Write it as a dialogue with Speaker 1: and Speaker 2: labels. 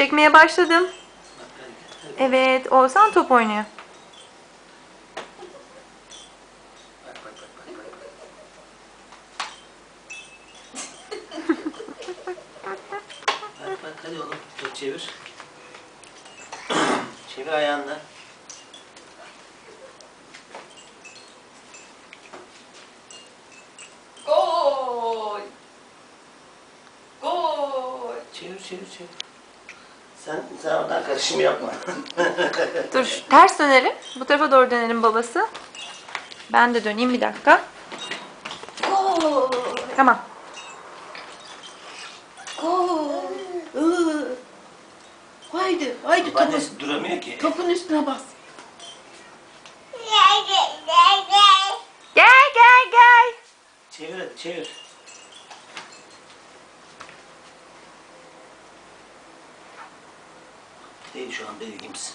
Speaker 1: Çekmeye başladım. Evet, Oğuzhan top oynuyor.
Speaker 2: Bak bak bak bak bak. Bak bak hadi oğlum. Dur, çevir. Çevir ayağınla.
Speaker 1: Gol! Gol!
Speaker 2: Çevir çevir çevir. Sen oradan karışım yapma.
Speaker 1: Dur, ters dönelim. Bu tarafa doğru dönelim babası. Ben de döneyim bir dakika.
Speaker 3: Gol!
Speaker 1: Tamam.
Speaker 3: Gol! Haydi, haydi
Speaker 2: Annesi duramıyor ki.
Speaker 3: topun üstüne bas.
Speaker 1: Gel gel gel.
Speaker 2: Çevir hadi çevir. Değil şu anda ilgimiz.